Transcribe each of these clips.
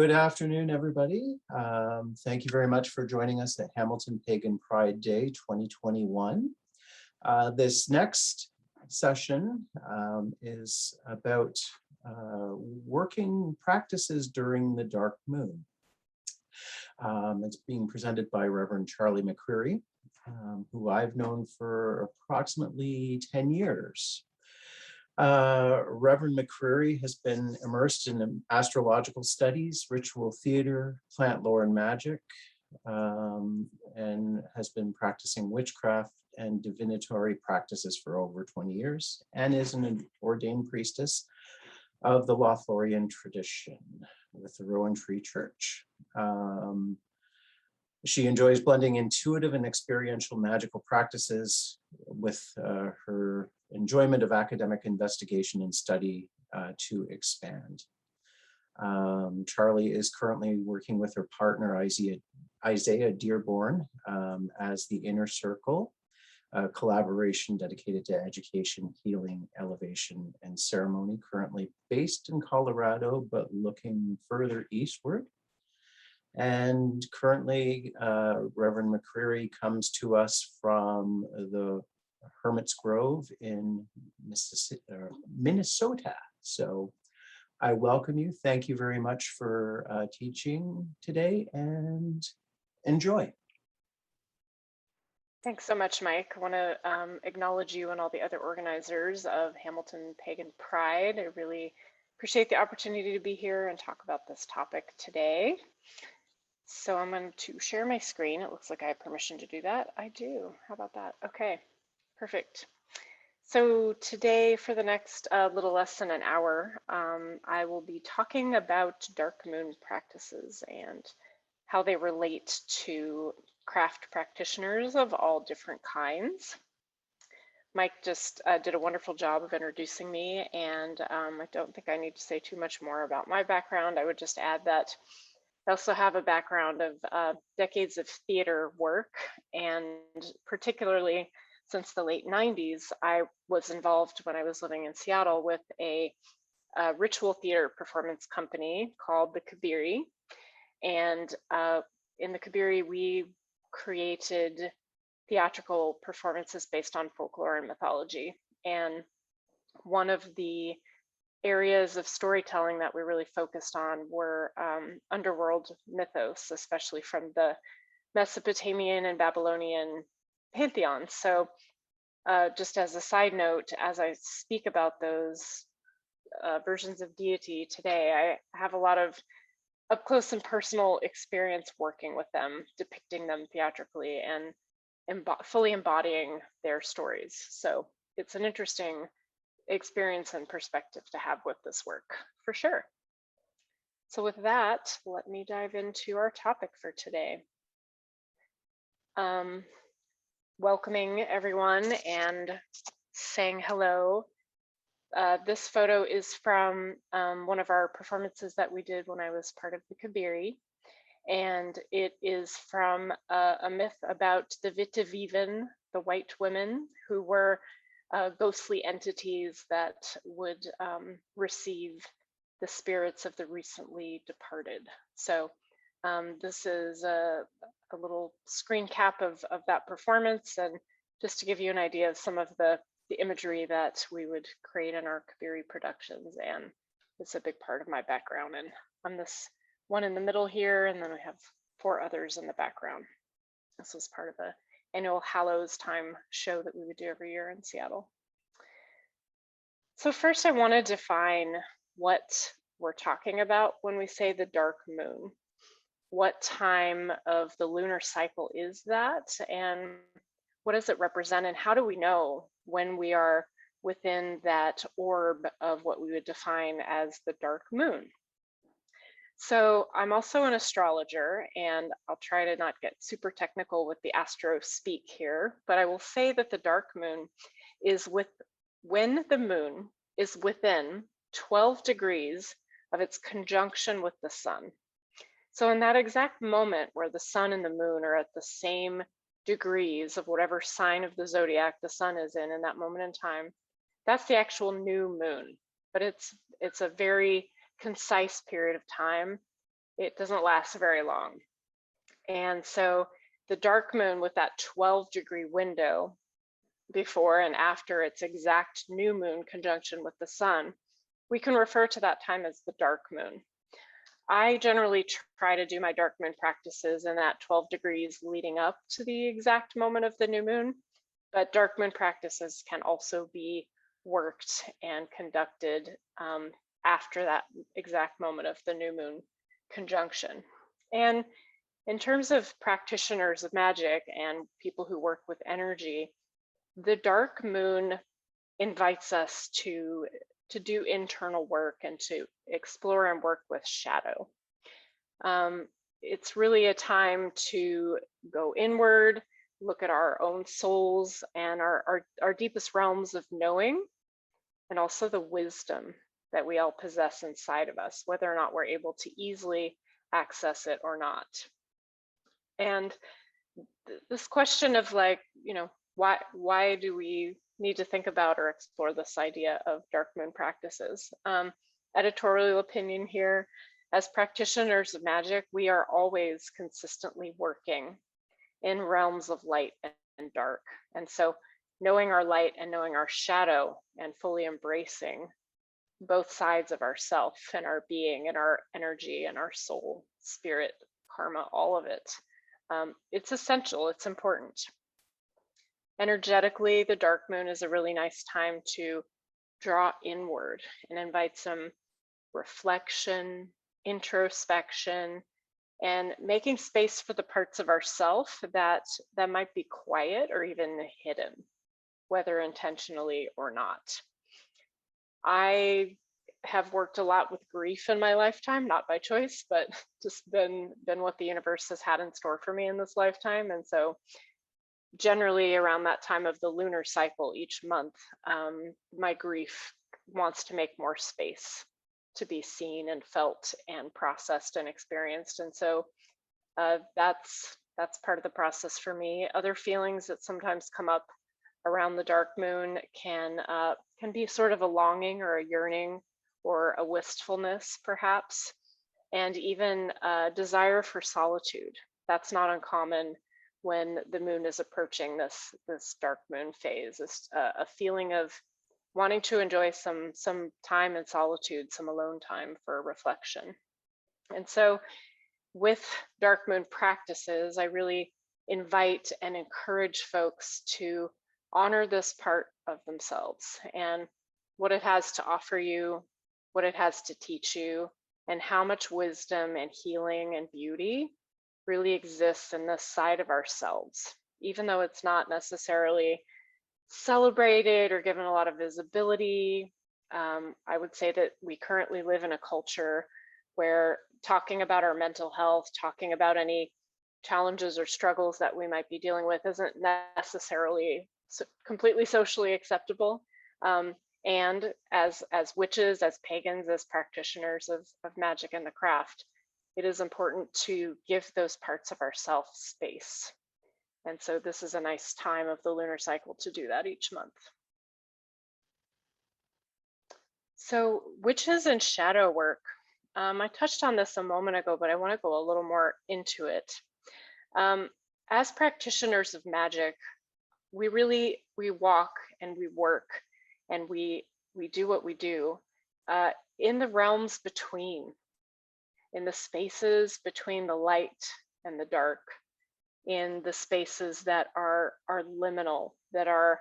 Good afternoon, everybody. Thank you very much for joining us at Hamilton Pagan Pride Day 2021. This next session is about working practices during the dark moon. It's being presented by Reverend Charly McCreary, who I've known for approximately 10 years. Reverend McCreary has been immersed in astrological studies, ritual theater, plant lore and magic, and has been practicing witchcraft and divinatory practices for over 20 years, and is an ordained priestess of the Lothlorien tradition with the Rowan Tree Church. She enjoys blending intuitive and experiential magical practices with her enjoyment of academic investigation and study to expand. Charly is currently working with her partner Isaiah Dearborn as the Inner Circle, a collaboration dedicated to education, healing, elevation, and ceremony, currently based in Colorado, but looking further eastward. And currently, Reverend McCreary comes to us from the Hermit's Grove in Minnesota. So I welcome you. Thank you very much for teaching today, and enjoy. Thanks so much, Mike. I want to acknowledge you and all the other organizers of Hamilton Pagan Pride. I really appreciate the opportunity to be here and talk about this topic today. So I'm going to share my screen. It looks like I have permission to do that. I do. How about that? Okay, perfect. So today, for the next little less than an hour, I will be talking about dark moon practices and how they relate to craft practitioners of all different kinds. Mike just did a wonderful job of introducing me, and I don't think I need to say too much more about my background. I would just add that I also have a background of decades of theater work, and particularly since the late 90s, I was involved when I was living in Seattle with a ritual theater performance company called the Kabiri. And in the Kabiri, we created theatrical performances based on folklore and mythology. And one of the areas of storytelling that we really focused on were underworld mythos, especially from the Mesopotamian and Babylonian pantheons. So just as a side note, as I speak about those versions of deity today, I have a lot of up close and personal experience working with them, depicting them theatrically and fully embodying their stories. So it's an interesting experience and perspective to have with this work, for sure. So with that, let me dive into our topic for today. Welcoming everyone and saying hello. This photo is from one of our performances that we did when I was part of the Kabiri, and it is from a myth about the Vitaviven, the white women, who were ghostly entities that would receive the spirits of the recently departed. So this is a little screen cap of that performance, and just to give you an idea of some of the imagery that we would create in our Kabiri productions, and it's a big part of my background. And I'm this one in the middle here, and then we have 4 others in the background. This was part of the annual Hallows Time show that we would do every year in Seattle. So first I want to define what we're talking about when we say the dark moon. What time of the lunar cycle is that, and what does it represent, and how do we know when we are within that orb of what we would define as the dark moon? So I'm also an astrologer, and I'll try to not get super technical with the astro speak here, but I will say that the dark moon is when the moon is within 12 degrees of its conjunction with the sun. So in that exact moment where the sun and the moon are at the same degrees of whatever sign of the zodiac the sun is in that moment in time, that's the actual new moon. But it's a very concise period of time. it doesn't last very long. And so the dark moon with that 12-degree window before and after its exact new moon conjunction with the sun, we can refer to that time as the dark moon. I generally try to do my dark moon practices in that 12 degrees leading up to the exact moment of the new moon, but dark moon practices can also be worked and conducted after that exact moment of the new moon conjunction. And in terms of practitioners of magic and people who work with energy, the dark moon invites us to do internal work and to explore and work with shadow. It's really a time to go inward, look at our own souls and our deepest realms of knowing, and also the wisdom that we all possess inside of us, whether or not we're able to easily access it or not. And this question of like, you know, why do we need to think about or explore this idea of dark moon practices? Editorial opinion here, as practitioners of magic, we are always consistently working in realms of light and dark. And so knowing our light and knowing our shadow and fully embracing both sides of ourself and our being and our energy and our soul, spirit, karma, all of it. It's essential, it's important. Energetically, the dark moon is a really nice time to draw inward and invite some reflection, introspection, and making space for the parts of ourself that might be quiet or even hidden, whether intentionally or not. I have worked a lot with grief in my lifetime, not by choice, but just been what the universe has had in store for me in this lifetime. And so generally around that time of the lunar cycle each month, my grief wants to make more space to be seen and felt and processed and experienced. And so that's part of the process for me. Other feelings that sometimes come up around the dark moon can be sort of a longing or a yearning or a wistfulness, perhaps, and even a desire for solitude. That's not uncommon when the moon is approaching this dark moon phase. It's a feeling of wanting to enjoy some time in solitude, some alone time for reflection. And so with dark moon practices, I really invite and encourage folks to honor this part of themselves and what it has to offer you, what it has to teach you, and how much wisdom and healing and beauty really exists in this side of ourselves, even though it's not necessarily celebrated or given a lot of visibility. I would say that we currently live in a culture where talking about our mental health, talking about any challenges or struggles that we might be dealing with isn't necessarily completely socially acceptable. And as witches, as pagans, as practitioners of magic and the craft, it is important to give those parts of ourself space. And so this is a nice time of the lunar cycle to do that each month. So witches and shadow work. I touched on this a moment ago, but I want to go a little more into it. As practitioners of magic, we walk and we work and we do what we do in the realms between, in the spaces between the light and the dark, in the spaces that are liminal, that are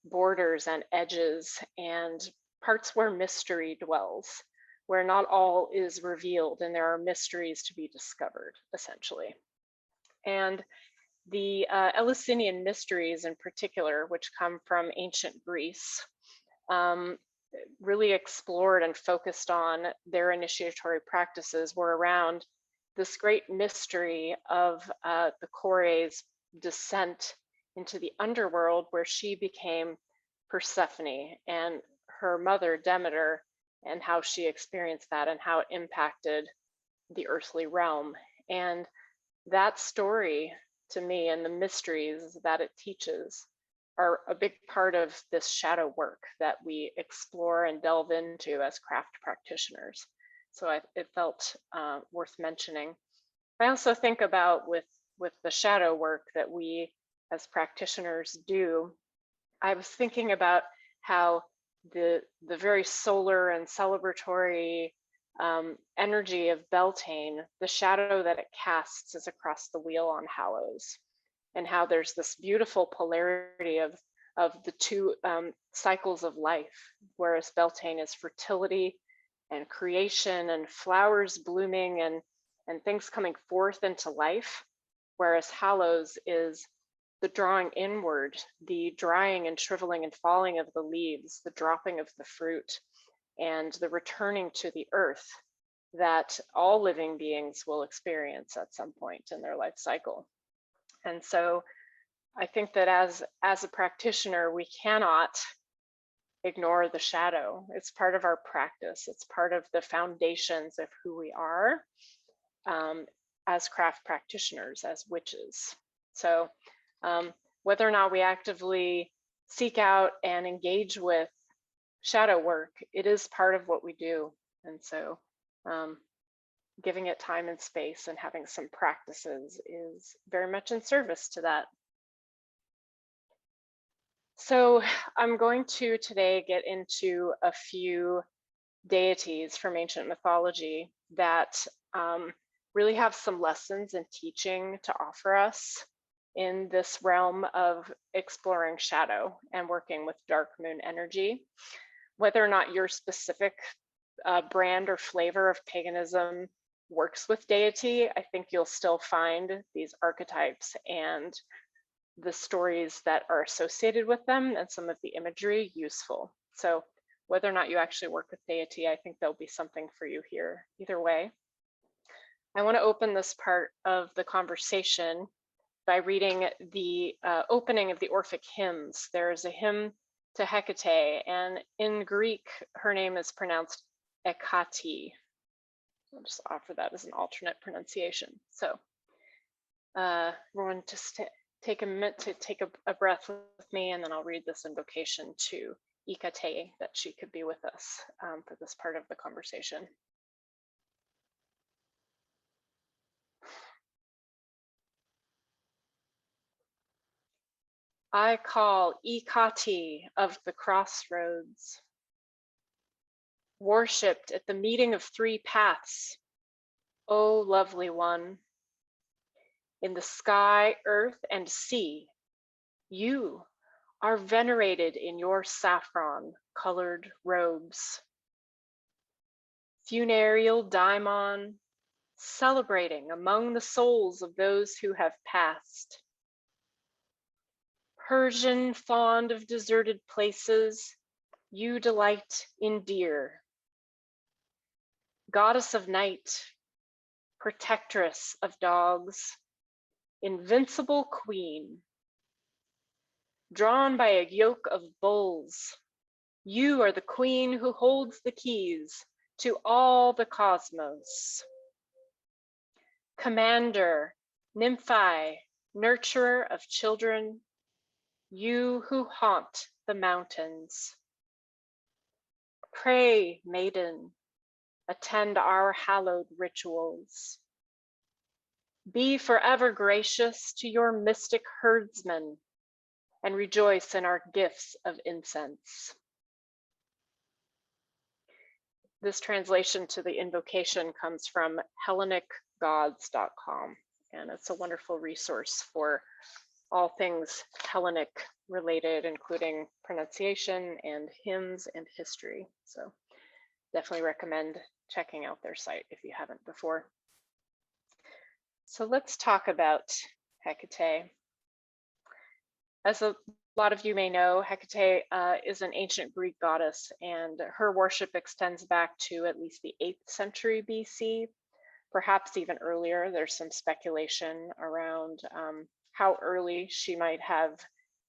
borders and edges and parts where mystery dwells, where not all is revealed and there are mysteries to be discovered, essentially. And the Eleusinian mysteries in particular, which come from ancient Greece, really explored and focused on their initiatory practices were around this great mystery of the Kore's descent into the underworld, where she became Persephone, and her mother Demeter, and how she experienced that and how it impacted the earthly realm. And that story, to me, and the mysteries that it teaches are a big part of this shadow work that we explore and delve into as craft practitioners. So it felt worth mentioning. I also think about with the shadow work that we as practitioners do. I was thinking about how the very solar and celebratory energy of Beltane, the shadow that it casts is across the wheel on Hallows, and how there's this beautiful polarity of the two cycles of life, whereas Beltane is fertility and creation and flowers blooming and things coming forth into life, whereas Hallows is the drawing inward, the drying and shriveling and falling of the leaves, the dropping of the fruit, and the returning to the earth that all living beings will experience at some point in their life cycle. And so I think that as a practitioner, we cannot ignore the shadow. It's part of our practice. It's part of the foundations of who we are as craft practitioners, as witches. So whether or not we actively seek out and engage with shadow work, it is part of what we do. And so giving it time and space and having some practices is very much in service to that. So I'm going to today get into a few deities from ancient mythology that really have some lessons and teaching to offer us in this realm of exploring shadow and working with dark moon energy. Whether or not your specific brand or flavor of paganism works with deity, I think you'll still find these archetypes and the stories that are associated with them and some of the imagery useful. So whether or not you actually work with deity, I think there'll be something for you here either way. I want to open this part of the conversation by reading the opening of the Orphic hymns. There is a hymn to Hekate, and in Greek, her name is pronounced Hekate. I'll just offer that as an alternate pronunciation. So everyone just take a minute to take a breath with me, and then I'll read this invocation to Hekate that she could be with us for this part of the conversation. I call Hekate of the crossroads, worshipped at the meeting of three paths, O lovely one. In the sky, earth, and sea, you are venerated in your saffron-colored robes. Funereal daimon, celebrating among the souls of those who have passed. Persian fond of deserted places, you delight in deer. Goddess of night, protectress of dogs, invincible queen. Drawn by a yoke of bulls, you are the queen who holds the keys to all the cosmos. Commander, nymphi, nurturer of children, you who haunt the mountains. Pray, maiden, attend our hallowed rituals. Be forever gracious to your mystic herdsmen and rejoice in our gifts of incense. This translation to the invocation comes from HellenicGods.com, and it's a wonderful resource for all things Hellenic related, including pronunciation and hymns and history. So definitely recommend checking out their site if you haven't before. So let's talk about Hekate. As a lot of you may know, Hekate is an ancient Greek goddess, and her worship extends back to at least the 8th century BC, perhaps even earlier. There's some speculation around how early she might have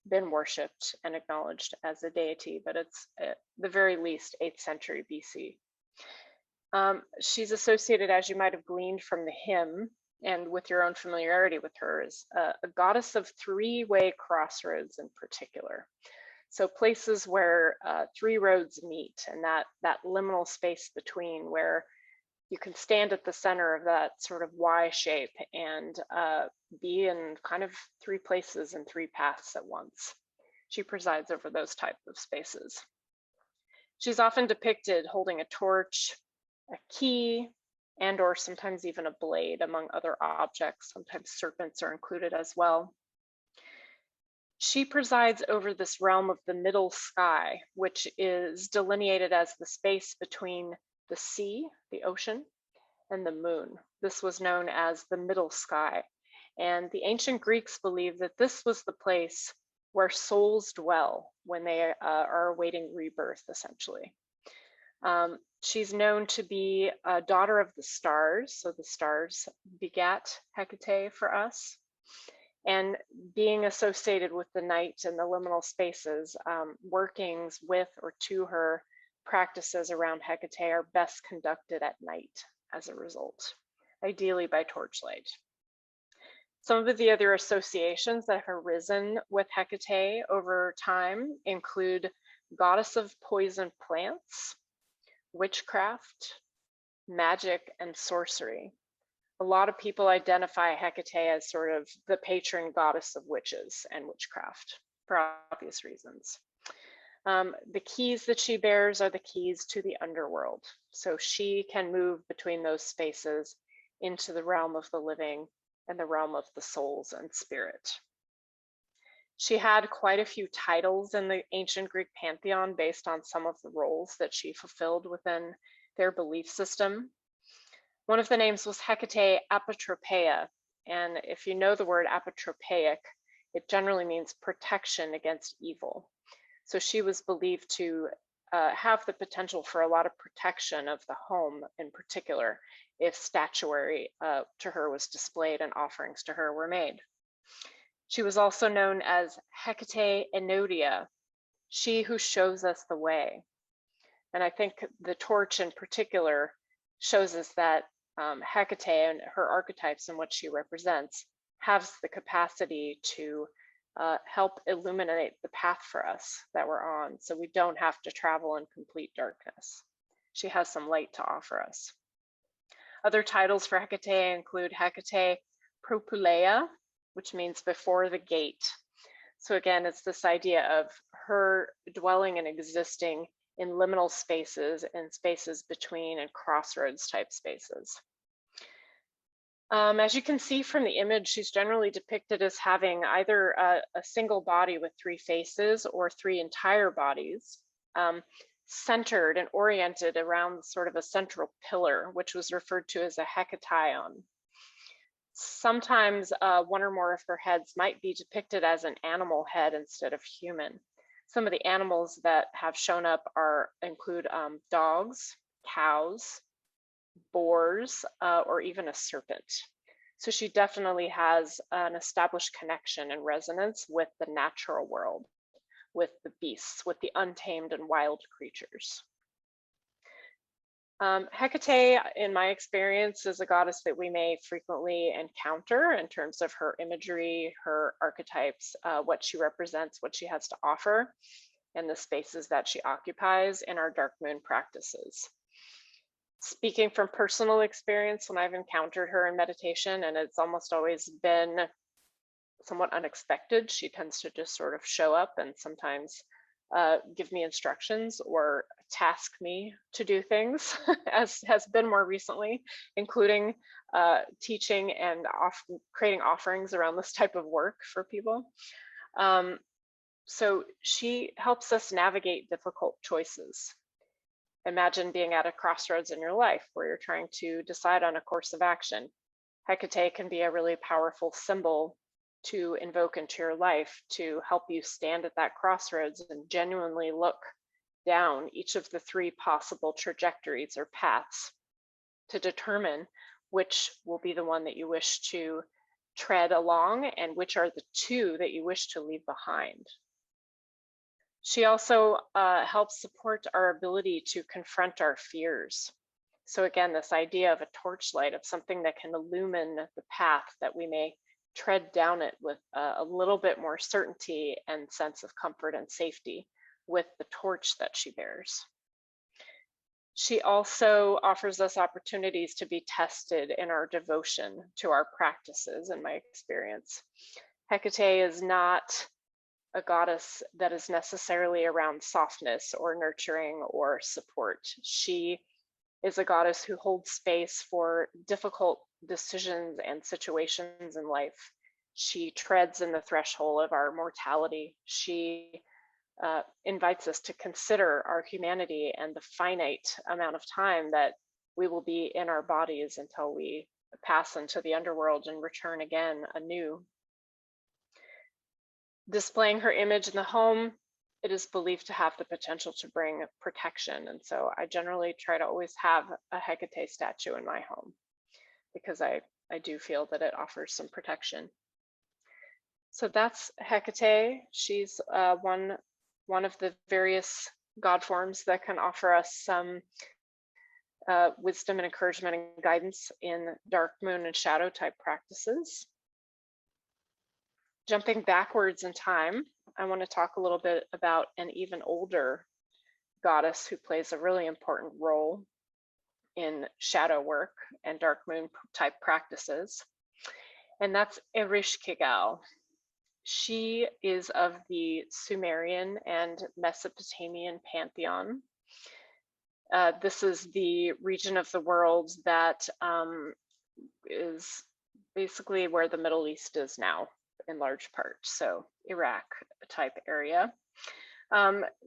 been worshipped and acknowledged as a deity, but it's at the very least 8th century BC. She's associated, as you might have gleaned from the hymn, and with your own familiarity with her, is a goddess of three-way crossroads in particular. So places where three roads meet, and that liminal space between, where You can stand at the center of that sort of Y shape and be in kind of 3 places and 3 paths at once. She presides over those type of spaces. She's often depicted holding a torch, a key, and or sometimes even a blade, among other objects. Sometimes serpents are included as well. She presides over this realm of the middle sky, which is delineated as the space between the sea, the ocean, and the moon. This was known as the middle sky. And the ancient Greeks believed that this was the place where souls dwell when they are awaiting rebirth, essentially. She's known to be a daughter of the stars, so the stars begat Hekate for us. And being associated with the night and the liminal spaces, workings with or to her practices around Hekate are best conducted at night as a result, ideally by torchlight. Some of the other associations that have arisen with Hekate over time include goddess of poison plants, witchcraft, magic, and sorcery. A lot of people identify Hekate as sort of the patron goddess of witches and witchcraft for obvious reasons. The keys that she bears are the keys to the underworld. So she can move between those spaces into the realm of the living and the realm of the souls and spirit. She had quite a few titles in the ancient Greek pantheon based on some of the roles that she fulfilled within their belief system. One of the names was Hekate Apotropeia, and if you know the word apotropaic, it generally means protection against evil. So she was believed to have the potential for a lot of protection of the home in particular, if statuary to her was displayed and offerings to her were made. She was also known as Hekate Enodia, she who shows us the way. And I think the torch in particular shows us that Hekate and her archetypes and what she represents has the capacity to help illuminate the path for us that we're on, so we don't have to travel in complete darkness. She has some light to offer us. Other titles for Hekate include Hekate Propylaea, which means before the gate. So again, it's this idea of her dwelling and existing in liminal spaces and spaces between and crossroads type spaces. As you can see from the image, she's generally depicted as having either a single body with 3 faces or 3 entire bodies, centered and oriented around sort of a central pillar, which was referred to as a hekatation. Sometimes one or more of her heads might be depicted as an animal head instead of human. Some of the animals that have shown up include dogs, cows, boars, or even a serpent. So she definitely has an established connection and resonance with the natural world, with the beasts, with the untamed and wild creatures. Hekate, in my experience, is a goddess that we may frequently encounter in terms of her imagery, her archetypes, what she represents, what she has to offer, and the spaces that she occupies in our dark moon practices. Speaking from personal experience, when I've encountered her in meditation, and it's almost always been somewhat unexpected, she tends to just sort of show up and sometimes give me instructions or task me to do things, as has been more recently, including teaching and creating offerings around this type of work for people. So she helps us navigate difficult choices. Imagine being at a crossroads in your life where you're trying to decide on a course of action. Hekate can be a really powerful symbol to invoke into your life to help you stand at that crossroads and genuinely look down each of the 3 possible trajectories or paths to determine which will be the one that you wish to tread along and which are the 2 that you wish to leave behind. She also helps support our ability to confront our fears. So again, this idea of a torchlight, of something that can illumine the path that we may tread down it with a little bit more certainty and sense of comfort and safety with the torch that she bears. She also offers us opportunities to be tested in our devotion to our practices, in my experience. Hekate is not a goddess that is necessarily around softness or nurturing or support. She is a goddess who holds space for difficult decisions and situations in life. She treads in the threshold of our mortality. She invites us to consider our humanity and the finite amount of time that we will be in our bodies until we pass into the underworld and return again anew. Displaying her image in the home, it is believed to have the potential to bring protection. And so I generally try to always have a Hekate statue in my home because I do feel that it offers some protection. So that's Hekate. She's one of the various god forms that can offer us some wisdom and encouragement and guidance in dark moon and shadow type practices. Jumping backwards in time, I want to talk a little bit about an even older goddess who plays a really important role in shadow work and dark moon type practices, and that's Ereshkigal. She is of the Sumerian and Mesopotamian pantheon. This is the region of the world that is basically where the Middle East is now, in large part, so Iraq type area.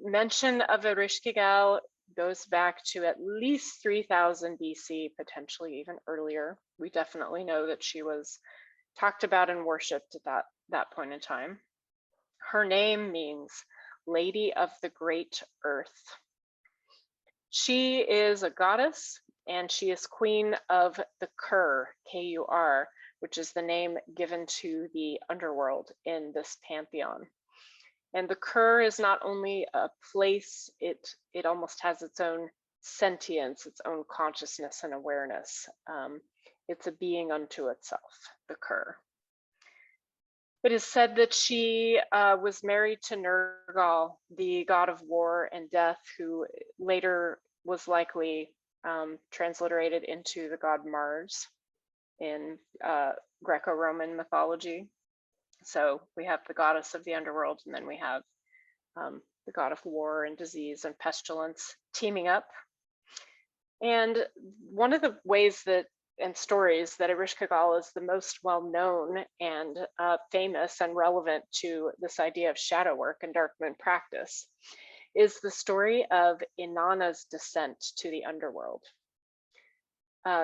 Mention of Ereshkigal goes back to at least 3000 BC, potentially even earlier. We definitely know that she was talked about and worshipped at that point in time. Her name means Lady of the Great Earth. She is a goddess and she is queen of the Kur, K-U-R, which is the name given to the underworld in this pantheon. And the Kur is not only a place, it almost has its own sentience, its own consciousness and awareness. It's a being unto itself, the Kur. It is said that she was married to Nergal, the god of war and death, who later was likely transliterated into the god Mars in Greco-Roman mythology. So we have the goddess of the underworld, and then we have the god of war and disease and pestilence teaming up. And one of the ways that and stories that Ereshkigal is the most well-known and famous and relevant to this idea of shadow work and dark moon practice is the story of Inanna's descent to the underworld.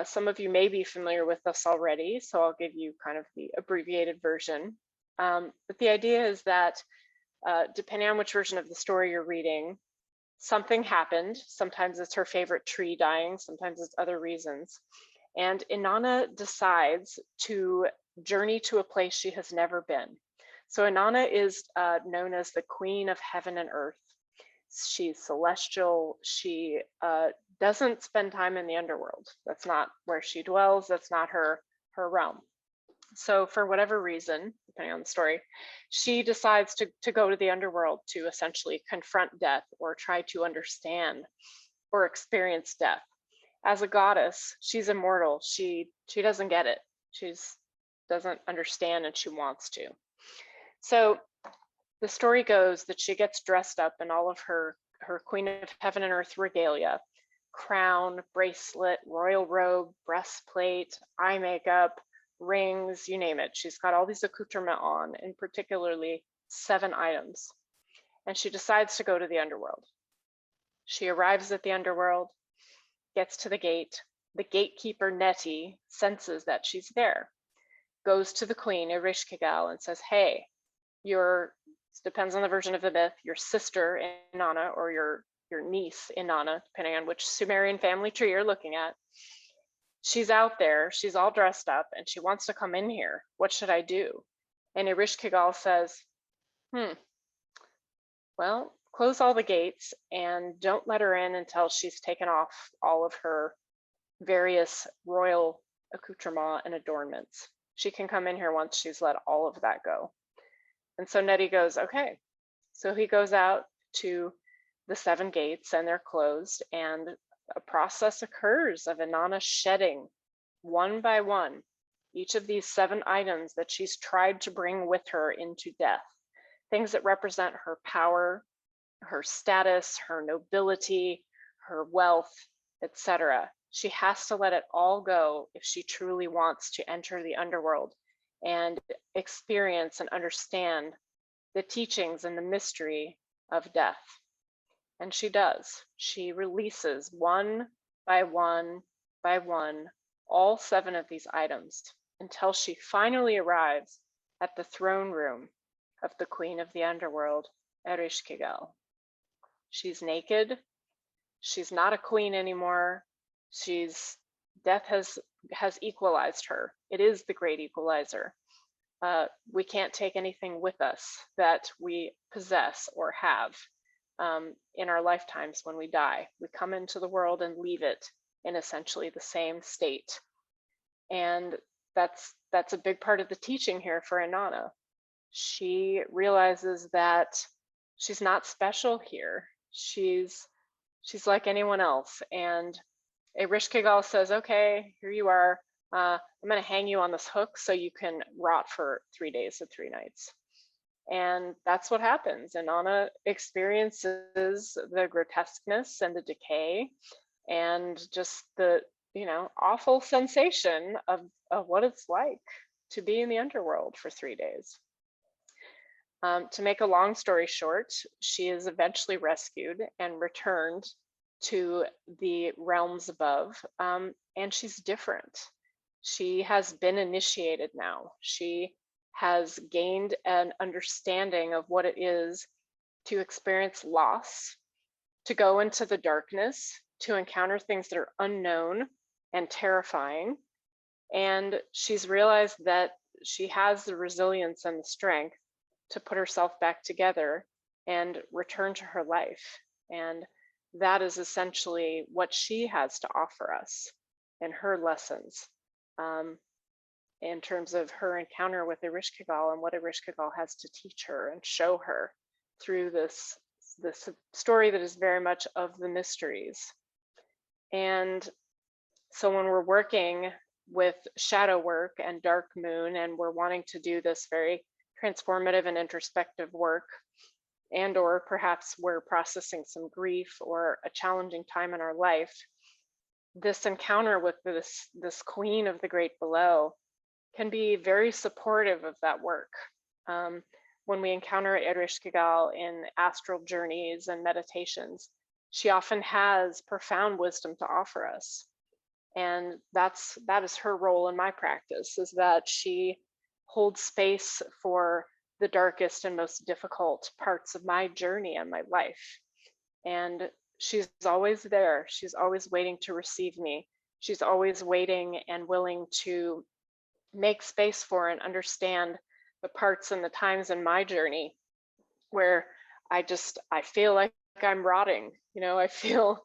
Some of you may be familiar with this already, so I'll give you kind of the abbreviated version. But the idea is that depending on which version of the story you're reading, something happened. Sometimes it's her favorite tree dying, sometimes it's other reasons. And Inanna decides to journey to a place she has never been. So Inanna is known as the queen of heaven and earth. She's celestial. She doesn't spend time in the underworld. That's not where she dwells. That's not her realm. So for whatever reason, depending on the story, she decides to go to the underworld to essentially confront death or try to understand or experience death. As a goddess, she's immortal. She doesn't get it. She doesn't understand, and she wants to. So the story goes that she gets dressed up in all of her Queen of Heaven and Earth regalia: crown, bracelet, royal robe, breastplate, eye makeup, rings, you name it. She's got all these accoutrements on, and particularly 7 items. And she decides to go to the underworld. She arrives at the underworld, gets to the gate. The gatekeeper, Neti, senses that she's there, goes to the queen, Ereshkigal, and says, hey, depends on the version of the myth, your sister, Inanna, or your niece, Inanna, depending on which Sumerian family tree you're looking at, she's out there, she's all dressed up, and she wants to come in here. What should I do? And Ereshkigal says, well, close all the gates and don't let her in until she's taken off all of her various royal accoutrements and adornments. She can come in here once she's let all of that go. And so Neti goes, okay. So he goes out to the 7 gates, and they're closed, and a process occurs of Inanna shedding one by one each of these 7 items that she's tried to bring with her into death, things that represent her power, her status, her nobility, her wealth, etc. She has to let it all go if she truly wants to enter the underworld and experience and understand the teachings and the mystery of death. And she does. She releases one by one by one all 7 of these items until she finally arrives at the throne room of the Queen of the Underworld, Ereshkigal. She's naked. She's not a queen anymore. Death has equalized her. It is the great equalizer. We can't take anything with us that we possess or have in our lifetimes when we die. We come into the world and leave it in essentially the same state. And that's a big part of the teaching here for Inanna. She realizes that she's not special here. She's like anyone else. And Ereshkigal says, okay, here you are. I'm going to hang you on this hook so you can rot for 3 days and 3 nights. And that's what happens. Inanna experiences the grotesqueness and the decay and just the, awful sensation of what it's like to be in the underworld for 3 days. To make a long story short, she is eventually rescued and returned to the realms above, and she's different. She has been initiated now. She has gained an understanding of what it is to experience loss, to go into the darkness, to encounter things that are unknown and terrifying. And she's realized that she has the resilience and the strength to put herself back together and return to her life. And that is essentially what she has to offer us in her lessons, in terms of her encounter with Ereshkigal and what Ereshkigal has to teach her and show her through this story that is very much of the mysteries. And so when we're working with shadow work and dark moon, and we're wanting to do this very transformative and introspective work, and or perhaps we're processing some grief or a challenging time in our life, this encounter with this queen of the great below can be very supportive of that work. When we encounter Ereshkigal in astral journeys and meditations, she often has profound wisdom to offer us. And that is her role in my practice, is that she holds space for the darkest and most difficult parts of my journey and my life. And she's always there. She's always waiting to receive me. She's always waiting and willing to make space for and understand the parts and the times in my journey where I feel like I'm rotting. I feel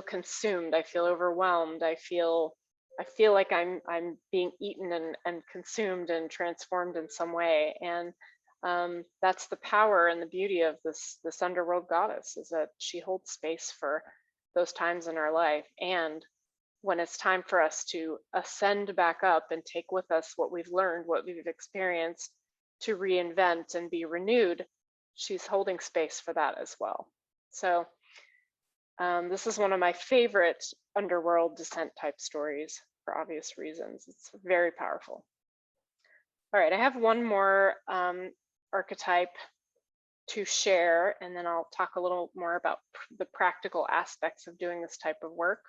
consumed. I feel overwhelmed. I feel like I'm being eaten and consumed and transformed in some way. And that's the power and the beauty of this underworld goddess, is that she holds space for those times in our life. And when it's time for us to ascend back up and take with us what we've learned, what we've experienced, to reinvent and be renewed, she's holding space for that as well. So this is one of my favorite underworld descent type stories for obvious reasons. It's very powerful. All right, I have one more archetype to share, and then I'll talk a little more about the practical aspects of doing this type of work.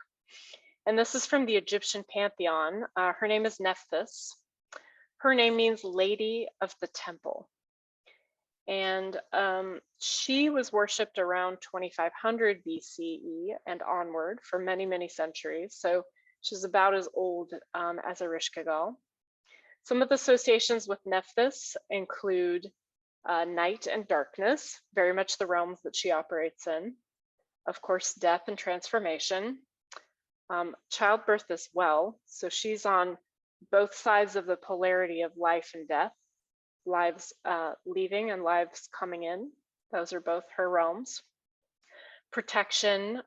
And this is from the Egyptian pantheon. Her name is Nephthys. Her name means Lady of the Temple. And she was worshipped around 2500 BCE and onward for many, many centuries. So she's about as old as Ereshkigal. Some of the associations with Nephthys include night and darkness, very much the realms that she operates in. Of course, death and transformation. Childbirth as well. So she's on both sides of the polarity of life and death, lives leaving and lives coming in. Those are both her realms. Protection,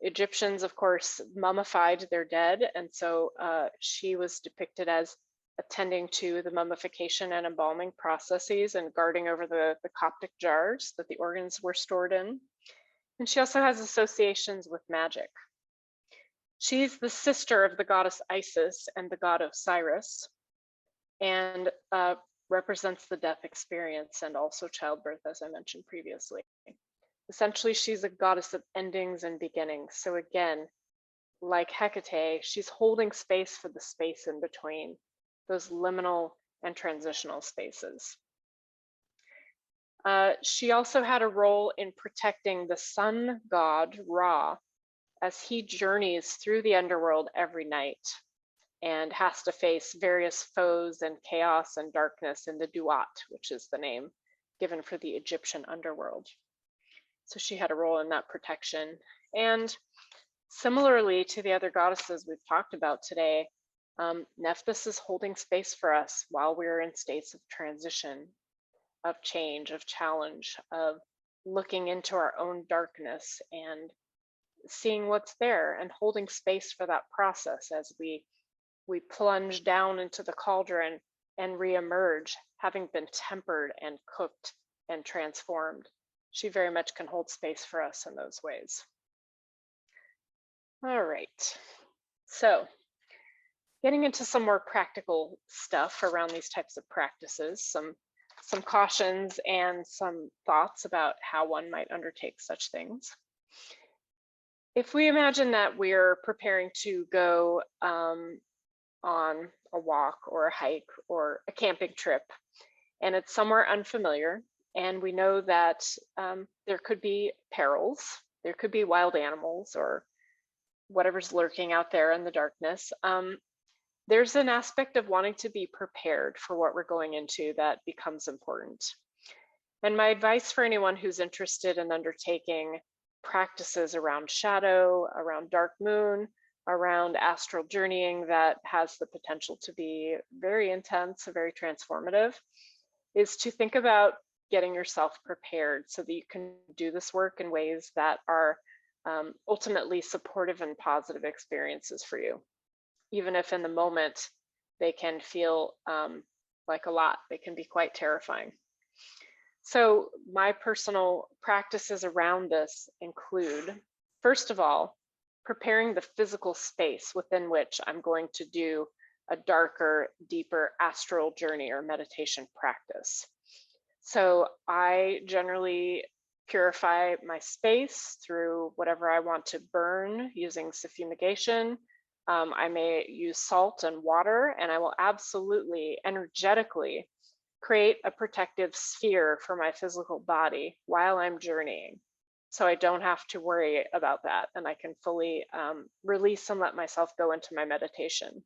Egyptians, of course, mummified their dead, and so she was depicted as attending to the mummification and embalming processes and guarding over the Coptic jars that the organs were stored in. And she also has associations with magic. She's the sister of the goddess Isis and the god Osiris, and represents the death experience and also childbirth, as I mentioned previously. Essentially, she's a goddess of endings and beginnings. So again, like Hekate, she's holding space for the space in between, those liminal and transitional spaces. She also had a role in protecting the sun god Ra as he journeys through the underworld every night and has to face various foes and chaos and darkness in the Duat, which is the name given for the Egyptian underworld. So she had a role in that protection. And similarly to the other goddesses we've talked about today, Nephthys is holding space for us while we're in states of transition, of change, of challenge, of looking into our own darkness and seeing what's there and holding space for that process as we plunge down into the cauldron and reemerge, having been tempered and cooked and transformed. She very much can hold space for us in those ways. All right, so getting into some more practical stuff around these types of practices, some cautions and some thoughts about how one might undertake such things. If we imagine that we're preparing to go on a walk or a hike or a camping trip, and it's somewhere unfamiliar, and we know that there could be perils, there could be wild animals or whatever's lurking out there in the darkness, there's an aspect of wanting to be prepared for what we're going into that becomes important. And my advice for anyone who's interested in undertaking practices around shadow, around dark moon, around astral journeying that has the potential to be very intense, very transformative, is to think about getting yourself prepared so that you can do this work in ways that are ultimately supportive and positive experiences for you. Even if in the moment they can feel like a lot, they can be quite terrifying. So my personal practices around this include, first of all, preparing the physical space within which I'm going to do a darker, deeper astral journey or meditation practice. So I generally purify my space through whatever I want to burn using signification. I may use salt and water, and I will absolutely energetically create a protective sphere for my physical body while I'm journeying. So I don't have to worry about that, and I can fully release and let myself go into my meditation.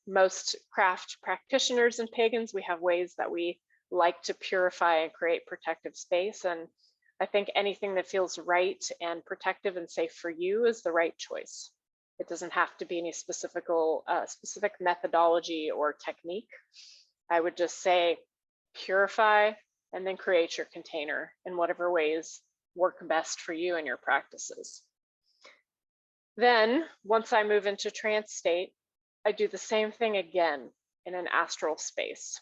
Most craft practitioners and pagans, we have ways that we like to purify and create protective space. And I think anything that feels right and protective and safe for you is the right choice. It doesn't have to be any specific methodology or technique. I would just say purify and then create your container in whatever ways work best for you and your practices. Then once I move into trance state, I do the same thing again in an astral space.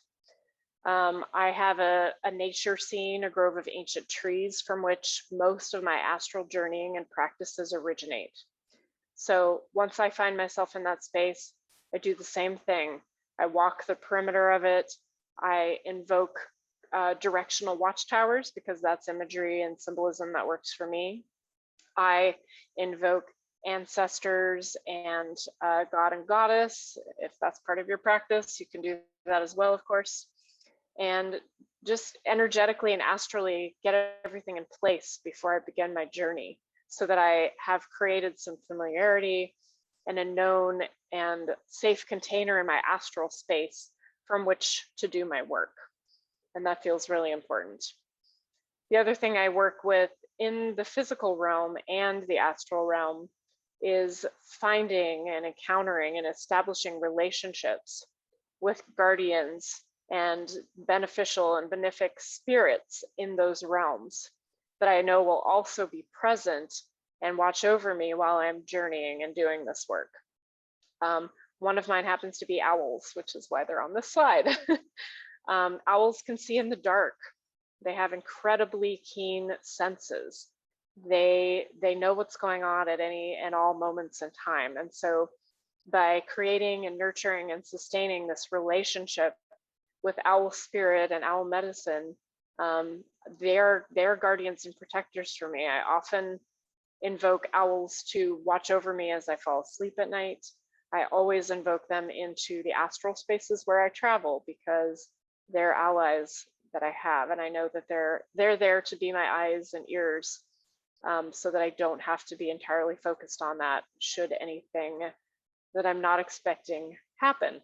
I have a nature scene, a grove of ancient trees from which most of my astral journeying and practices originate. So once I find myself in that space, I do the same thing. I walk the perimeter of it. I invoke directional watchtowers because that's imagery and symbolism that works for me. I invoke ancestors and god and goddess. If that's part of your practice, you can do that as well, of course. And just energetically and astrally get everything in place before I begin my journey so that I have created some familiarity and a known and safe container in my astral space from which to do my work. And that feels really important. The other thing I work with in the physical realm and the astral realm is finding and encountering and establishing relationships with guardians and beneficial and benefic spirits in those realms that I know will also be present and watch over me while I'm journeying and doing this work. One of mine happens to be owls, which is why they're on this slide. Owls can see in the dark. They have incredibly keen senses. They know what's going on at any and all moments in time. And so by creating and nurturing and sustaining this relationship with owl spirit and owl medicine, they're guardians and protectors for me. I often invoke owls to watch over me as I fall asleep at night. I always invoke them into the astral spaces where I travel because they're allies that I have, and I know that they're there to be my eyes and ears, so that I don't have to be entirely focused on that should anything that I'm not expecting happen.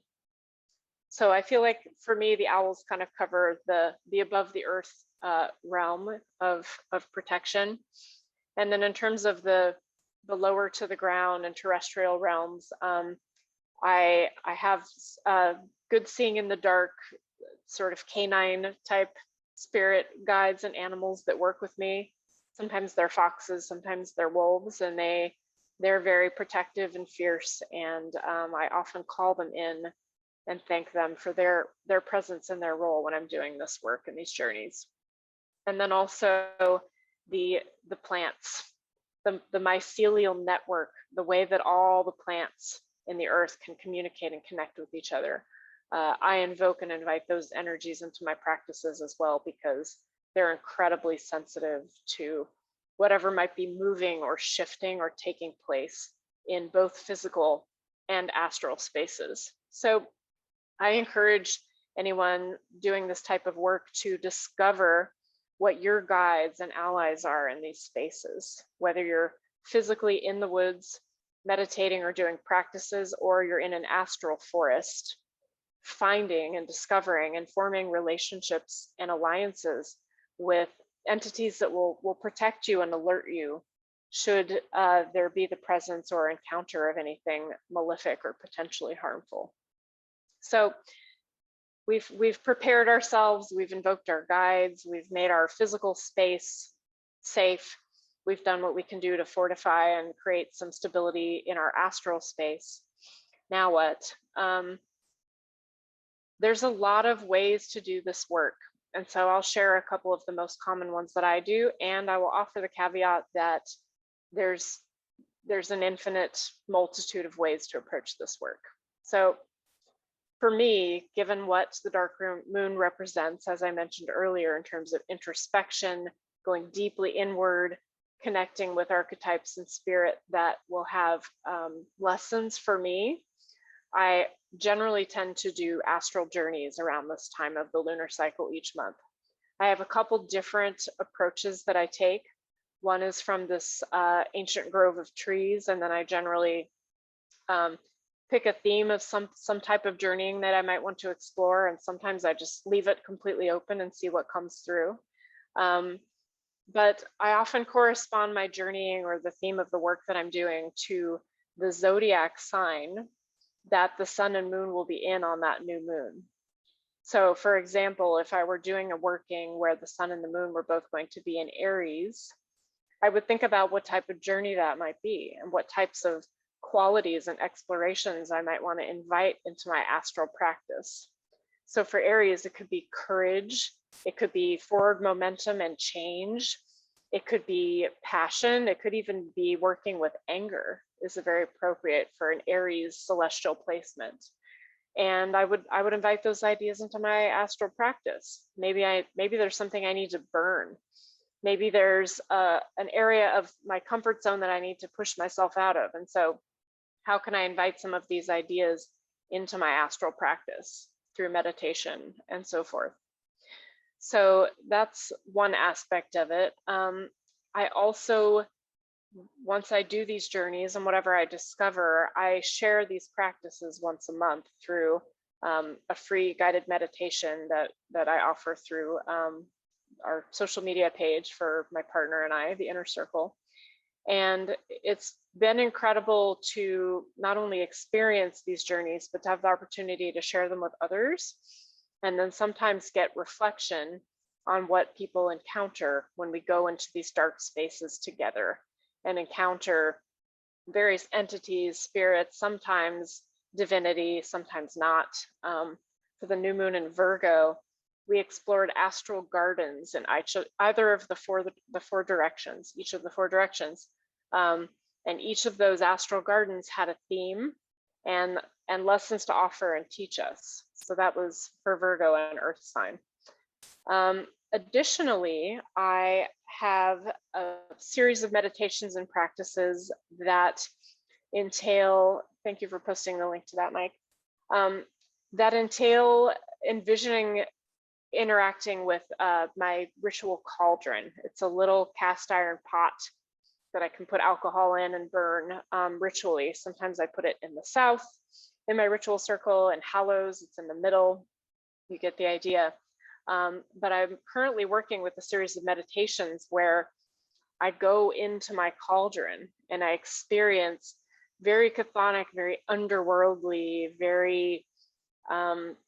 So I feel like for me, the owls kind of cover the above the earth realm of protection. And then in terms of the lower to the ground and terrestrial realms, I have good seeing in the dark, sort of canine type spirit guides and animals that work with me. Sometimes they're foxes, sometimes they're wolves, and they're very protective and fierce. And I often call them in and thank them for their presence and their role when I'm doing this work and these journeys. And then also the plants, the mycelial network, the way that all the plants in the earth can communicate and connect with each other. I invoke and invite those energies into my practices as well, because they're incredibly sensitive to whatever might be moving or shifting or taking place in both physical and astral spaces. So I encourage anyone doing this type of work to discover what your guides and allies are in these spaces, whether you're physically in the woods, meditating or doing practices, or you're in an astral forest, finding and discovering and forming relationships and alliances with entities that will protect you and alert you should there be the presence or encounter of anything malefic or potentially harmful. So we've prepared ourselves, we've invoked our guides, we've made our physical space safe, we've done what we can do to fortify and create some stability in our astral space. Now what? There's a lot of ways to do this work. And so I'll share a couple of the most common ones that I do, and I will offer the caveat that there's an infinite multitude of ways to approach this work. So for me, given what the dark moon represents, as I mentioned earlier, in terms of introspection, going deeply inward, connecting with archetypes and spirit that will have lessons for me, I generally tend to do astral journeys around this time of the lunar cycle each month. I have a couple different approaches that I take. One is from this ancient grove of trees, and then I generally pick a theme of some type of journeying that I might want to explore, and sometimes I just leave it completely open and see what comes through. But I often correspond my journeying or the theme of the work that I'm doing to the zodiac sign that the sun and moon will be in on that new moon. So for example, if I were doing a working where the sun and the moon were both going to be in Aries, I would think about what type of journey that might be and what types of qualities and explorations I might want to invite into my astral practice. So for Aries, it could be courage, it could be forward momentum and change, it could be passion, it could even be working with anger is very appropriate for an Aries celestial placement. And I would invite those ideas into my astral practice. Maybe there's something I need to burn. Maybe there's an area of my comfort zone that I need to push myself out of. And so how can I invite some of these ideas into my astral practice through meditation and so forth? So that's one aspect of it. I also, once I do these journeys and whatever I discover, I share these practices once a month through a free guided meditation that I offer through our social media page for my partner and I, the Inner Circle. And it's been incredible to not only experience these journeys, but to have the opportunity to share them with others, and then sometimes get reflection on what people encounter when we go into these dark spaces together. and encounter various entities, spirits, sometimes divinity, sometimes not. For the new moon in Virgo, we explored astral gardens in either of the four directions, each of the four directions. And each of those astral gardens had a theme and lessons to offer and teach us. So that was for Virgo and Earth sign. Additionally, I have a series of meditations and practices that entail, thank you for posting the link to that, Mike, that entail envisioning interacting with my ritual cauldron. It's a little cast iron pot that I can put alcohol in and burn ritually. Sometimes I put it in the south in my ritual circle, and Hallows, it's in the middle. You get the idea. But I'm currently working with a series of meditations where I go into my cauldron and I experience very chthonic, very underworldly, very,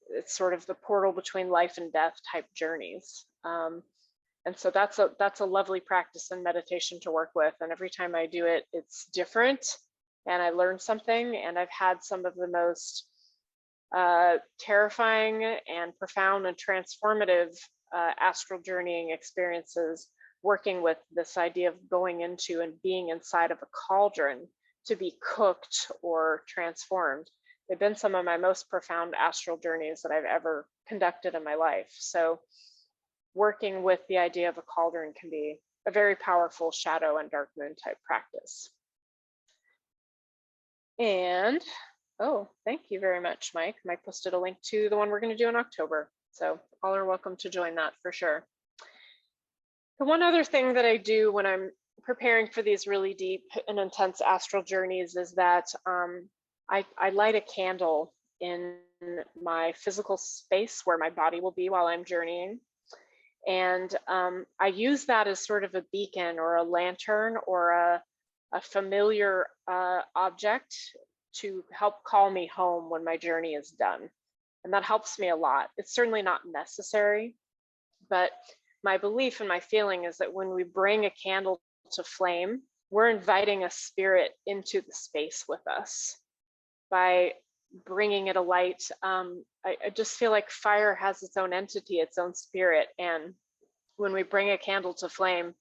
it's sort of the portal between life and death type journeys. And so that's a lovely practice and meditation to work with. And every time I do it, it's different and I learn something. And I've had some of the most terrifying and profound and transformative astral journeying experiences working with this idea of going into and being inside of a cauldron to be cooked or transformed. They've been some of my most profound astral journeys that I've ever conducted in my life. So working with the idea of a cauldron can be a very powerful shadow and dark moon type practice. And oh, thank you very much, Mike. Mike posted a link to the one we're going to do in October. So all are welcome to join that for sure. The one other thing that I do when I'm preparing for these really deep and intense astral journeys is that I light a candle in my physical space where my body will be while I'm journeying. And I use that as sort of a beacon or a lantern or a familiar object to help call me home when my journey is done. And that helps me a lot. It's certainly not necessary, but my belief and my feeling is that when we bring a candle to flame, we're inviting a spirit into the space with us. By bringing it a light, I just feel like fire has its own entity, its own spirit. And when we bring a candle to flame,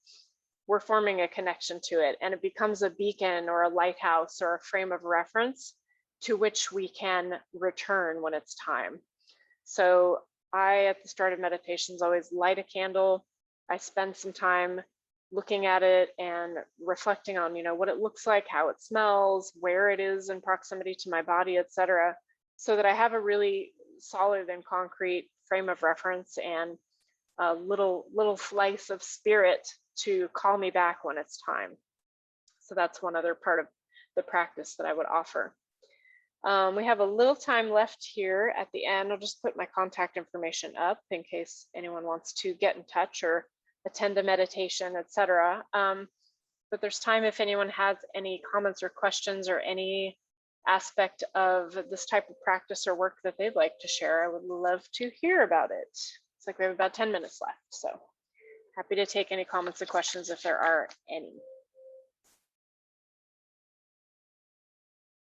we're forming a connection to it, and it becomes a beacon or a lighthouse or a frame of reference to which we can return when it's time. So I, at the start of meditations, always light a candle. I spend some time looking at it and reflecting on, what it looks like, how it smells, where it is in proximity to my body, etc., so that I have a really solid and concrete frame of reference and a little slice of spirit to call me back when it's time. So that's one other part of the practice that I would offer. We have a little time left here at the end. I'll just put my contact information up in case anyone wants to get in touch or attend a meditation, etc. But there's time if anyone has any comments or questions or any aspect of this type of practice or work that they'd like to share. I would love to hear about it. It's like we have about 10 minutes left, so happy to take any comments or questions if there are any.